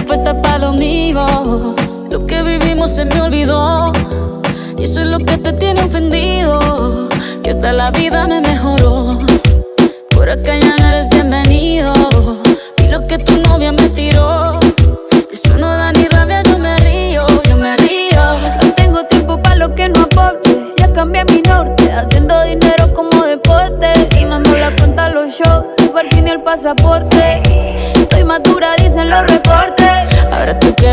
puesta para lo mío. Lo que vivimos se me olvidó, y eso es lo que te tiene ofendido, que hasta la vida me mejoró. Por acá ya no eres bienvenido, y lo que tu novia me tiró, eso no da ni rabia, yo me río, yo me río. No tengo tiempo para lo que no aporte, ya cambié mi norte, haciendo dinero como deporte, y no ando la cuenta los shows, el parking y el pasaporte. Estoy madura, dicen los reportes. Ahora tú quieres